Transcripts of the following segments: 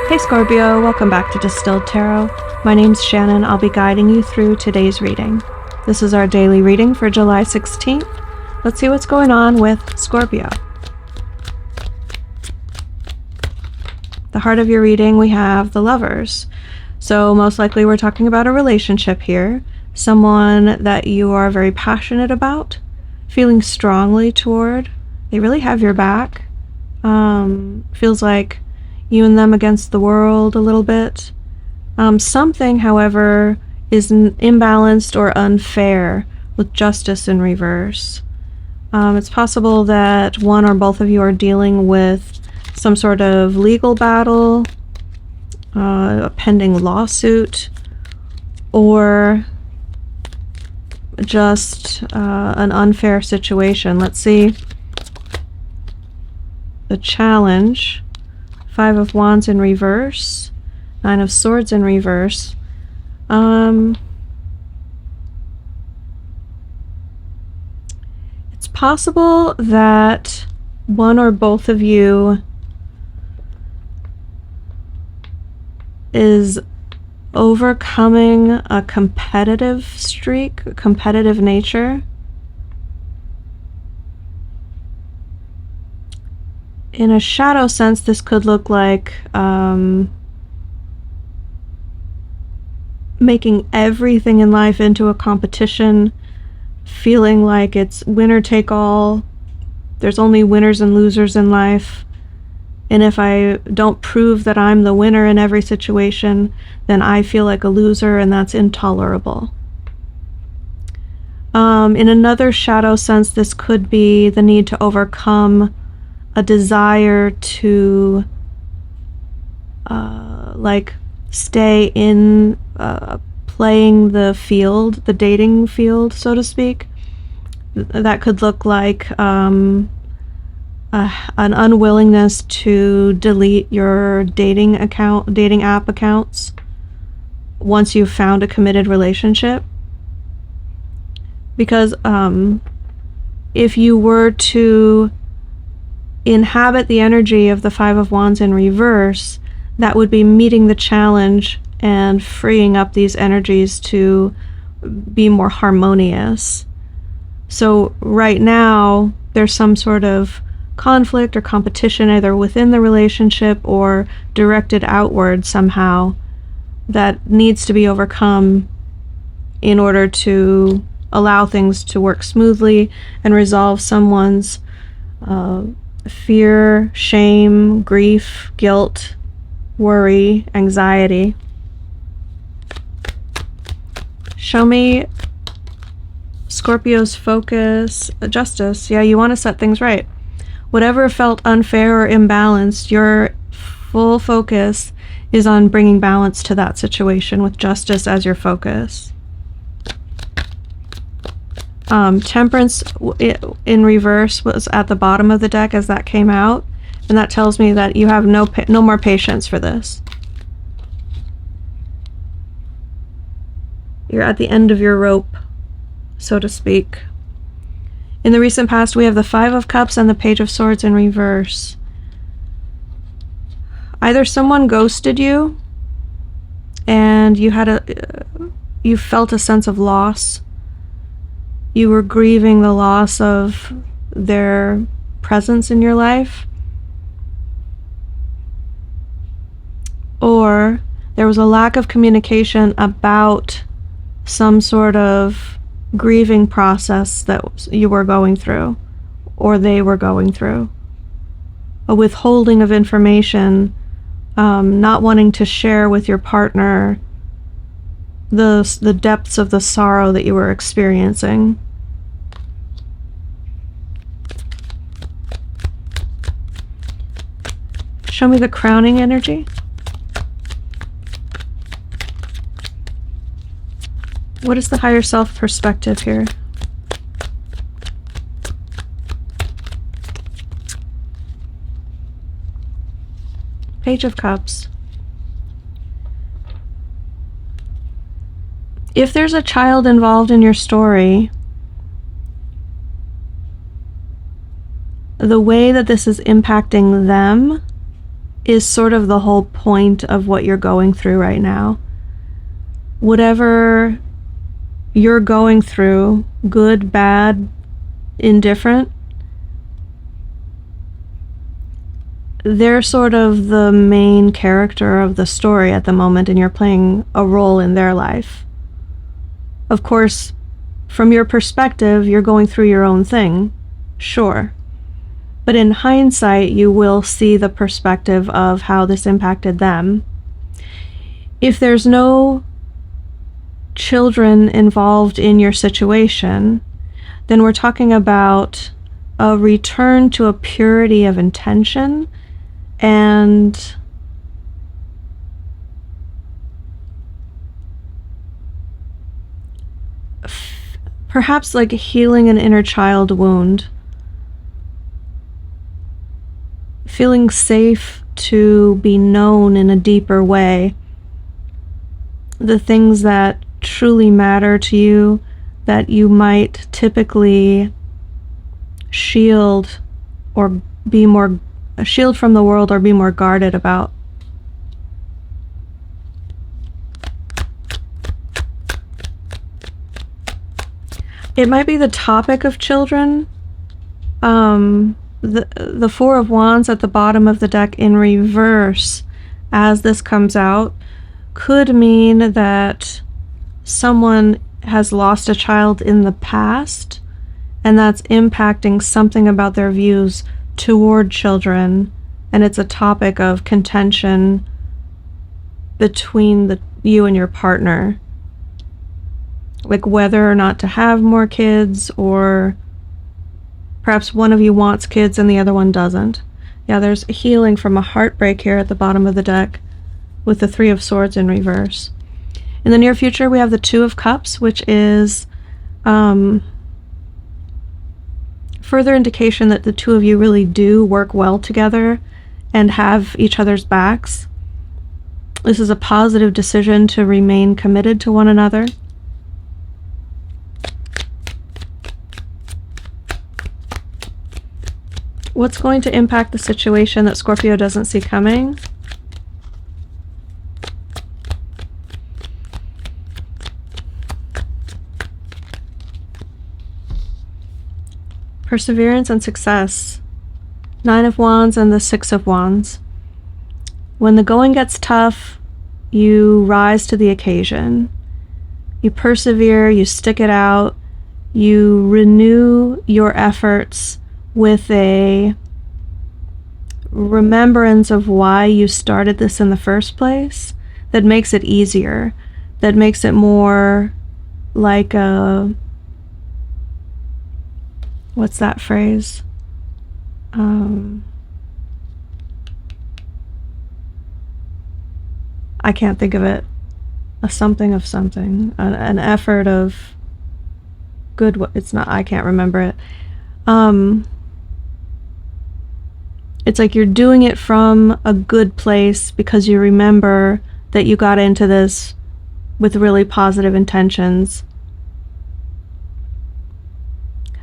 Hey Scorpio, welcome back to Distilled Tarot. My name's Shannon. I'll be guiding you through today's reading. This is our daily reading for July 16th. Let's see what's going on with Scorpio. The heart of your reading, we have the Lovers. So most likely we're talking about a relationship here. Someone that you are very passionate about, feeling strongly toward. They really have your back. Feels like you and them against the world a little bit. Something, however, is imbalanced or unfair with justice in reverse. It's possible that one or both of you are dealing with some sort of legal battle, a pending lawsuit, or just an unfair situation. Let's see. The challenge. 5 of Wands in reverse, 9 of Swords in reverse. It's possible that one or both of you is overcoming a competitive streak, a competitive nature. In a shadow sense, this could look like making everything in life into a competition, feeling like it's winner take all. There's only winners and losers in life. And if I don't prove that I'm the winner in every situation, then I feel like a loser, and that's intolerable. In another shadow sense, this could be the need to overcome a desire to like stay in playing the field, the dating field, so to speak. That could look like an unwillingness to delete your dating app accounts once you've found a committed relationship. Because if you were to inhabit the energy of the 5 of Wands in reverse, that would be meeting the challenge and freeing up these energies to be more harmonious. So right now there's some sort of conflict or competition either within the relationship or directed outward somehow that needs to be overcome in order to allow things to work smoothly and resolve someone's fear, shame, grief, guilt, worry, anxiety. Show me Scorpio's focus, justice. Yeah, you want to set things right. Whatever felt unfair or imbalanced, your full focus is on bringing balance to that situation with justice as your focus. Temperance in reverse was at the bottom of the deck as that came out, and that tells me that you have no more patience for this. You're at the end of your rope, so to speak. In the recent past, we have the 5 of Cups and the Page of Swords in reverse. Either someone ghosted you and you felt a sense of loss. You were grieving the loss of their presence in your life. Or there was a lack of communication about some sort of grieving process that you were going through, or they were going through. A withholding of information, not wanting to share with your partner the depths of the sorrow that you were experiencing. Show me the crowning energy. What is the higher self perspective here? Page of Cups. If there's a child involved in your story, the way that this is impacting them is sort of the whole point of what you're going through right now. Whatever you're going through, good, bad, indifferent, they're sort of the main character of the story at the moment, and you're playing a role in their life. Of course, from your perspective, you're going through your own thing, sure. But in hindsight, you will see the perspective of how this impacted them. If there's no children involved in your situation, then we're talking about a return to a purity of intention and perhaps like healing an inner child wound. Feeling safe to be known in a deeper way. The things that truly matter to you that you might typically shield or be more shield from the world or be more guarded about. It might be the topic of children. The Four of Wands at the bottom of the deck in reverse as this comes out could mean that someone has lost a child in the past, and that's impacting something about their views toward children, and it's a topic of contention between you and your partner, like whether or not to have more kids, or perhaps one of you wants kids and the other one doesn't. Yeah, there's healing from a heartbreak here at the bottom of the deck with the Three of Swords in reverse. In the near future, we have the Two of Cups, which is further indication that the two of you really do work well together and have each other's backs. This is a positive decision to remain committed to one another. What's going to impact the situation that Scorpio doesn't see coming? Perseverance and success. Nine of Wands and the Six of Wands. When the going gets tough, you rise to the occasion. You persevere, you stick it out, you renew your efforts with a remembrance of why you started this in the first place, that makes it easier, that makes it more like a, what's that phrase? I can't think of it. A something of something, an effort of good, it's not, I can't remember it. It's like you're doing it from a good place because you remember that you got into this with really positive intentions.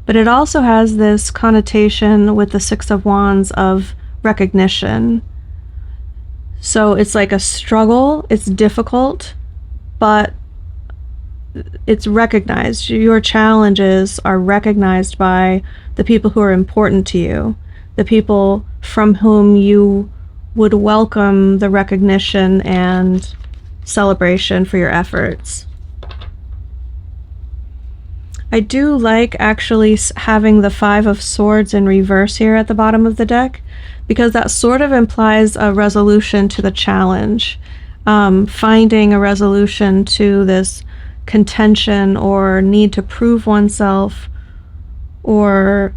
But it also has this connotation with the Six of Wands of recognition. So it's like a struggle, it's difficult, but it's recognized. Your challenges are recognized by the people who are important to you, the people from whom you would welcome the recognition and celebration for your efforts. I do like actually having the Five of Swords in reverse here at the bottom of the deck, because that sort of implies a resolution to the challenge, finding a resolution to this contention or need to prove oneself, or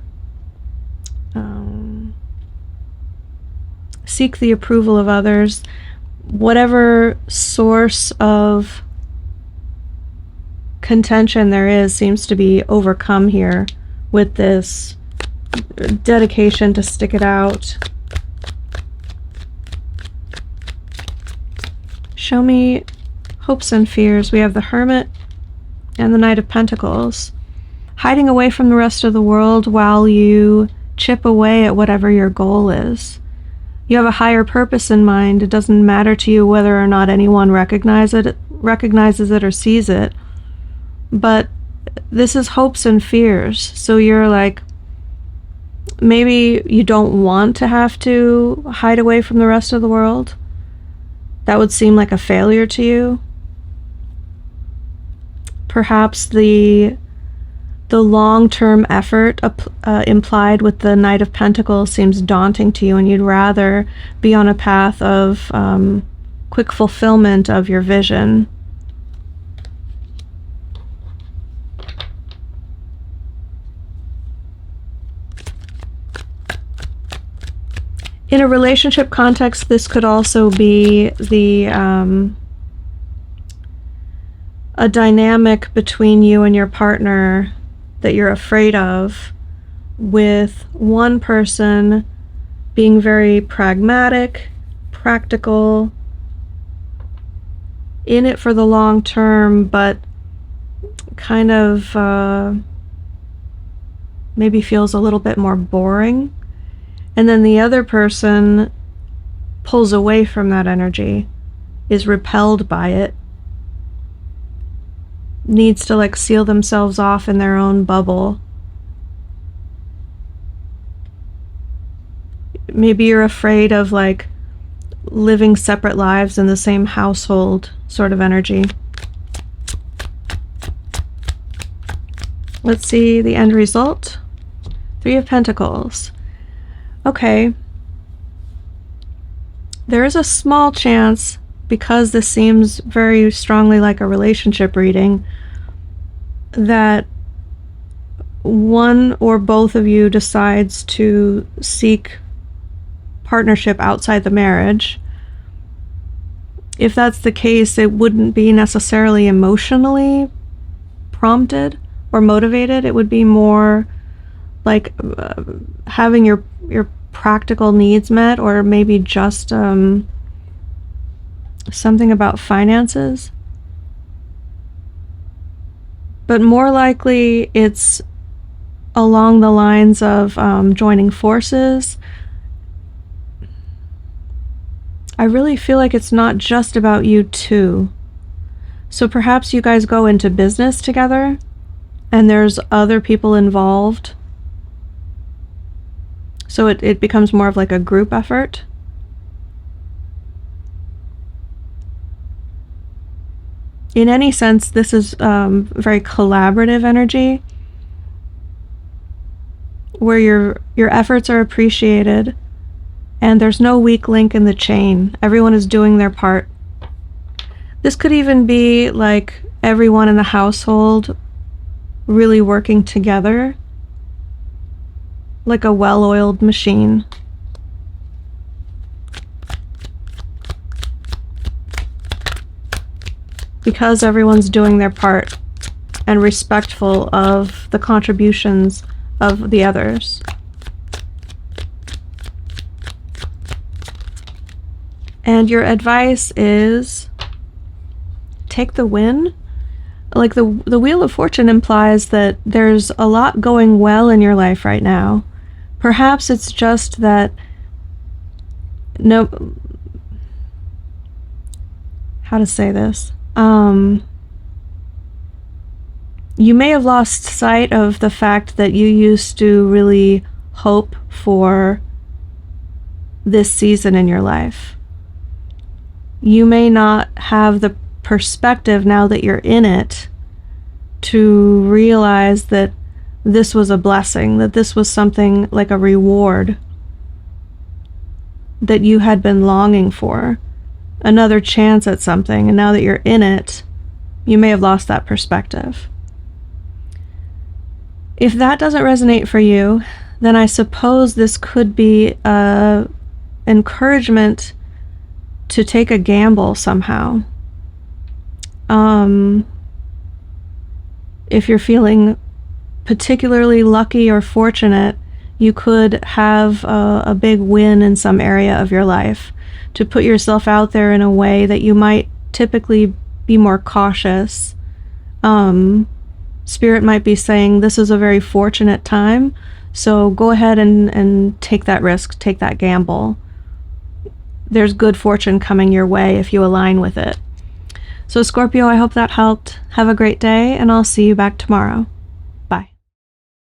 seek the approval of others. Whatever source of contention there is seems to be overcome here with this dedication to stick it out. Show me hopes and fears. We have the Hermit and the Knight of Pentacles. Hiding away from the rest of the world while you chip away at whatever your goal is. You have a higher purpose in mind. It doesn't matter to you whether or not anyone recognizes it or sees it. But this is hopes and fears. So you're like, maybe you don't want to have to hide away from the rest of the world. That would seem like a failure to you. Perhaps the long-term effort implied with the Knight of Pentacles seems daunting to you, and you'd rather be on a path of quick fulfillment of your vision. In a relationship context, this could also be a dynamic between you and your partner that you're afraid of, with one person being very pragmatic, practical, in it for the long term, but kind of maybe feels a little bit more boring. And then the other person pulls away from that energy, is repelled by it, needs to like seal themselves off in their own bubble. Maybe you're afraid of like living separate lives in the same household sort of energy. Let's see the end result. 3 of Pentacles. Okay. There is a small chance, because this seems very strongly like a relationship reading, that one or both of you decides to seek partnership outside the marriage. If that's the case, it wouldn't be necessarily emotionally prompted or motivated. It would be more like having your practical needs met, or maybe just something about finances. But more likely it's along the lines of joining forces. I really feel like it's not just about you two. So perhaps you guys go into business together and there's other people involved. So it becomes more of like a group effort. In any sense, this is very collaborative energy, where your efforts are appreciated and there's no weak link in the chain. Everyone is doing their part. This could even be like everyone in the household really working together, like a well-oiled machine. Because everyone's doing their part and respectful of the contributions of the others. And your advice is take the win. Like the Wheel of Fortune implies that there's a lot going well in your life right now. Perhaps it's just that how to say this? You may have lost sight of the fact that you used to really hope for this season in your life. You may not have the perspective now that you're in it to realize that this was a blessing, that this was something like a reward that you had been longing for, another chance at something, and now that you're in it, you may have lost that perspective. If that doesn't resonate for you, then I suppose this could be an encouragement to take a gamble somehow. If you're feeling particularly lucky or fortunate, you could have a big win in some area of your life, to put yourself out there in a way that you might typically be more cautious. Spirit might be saying this is a very fortunate time, so go ahead and take that risk, take that gamble. there's good fortune coming your way if you align with it. So Scorpio, I hope that helped. Have a great day, and I'll see you back tomorrow.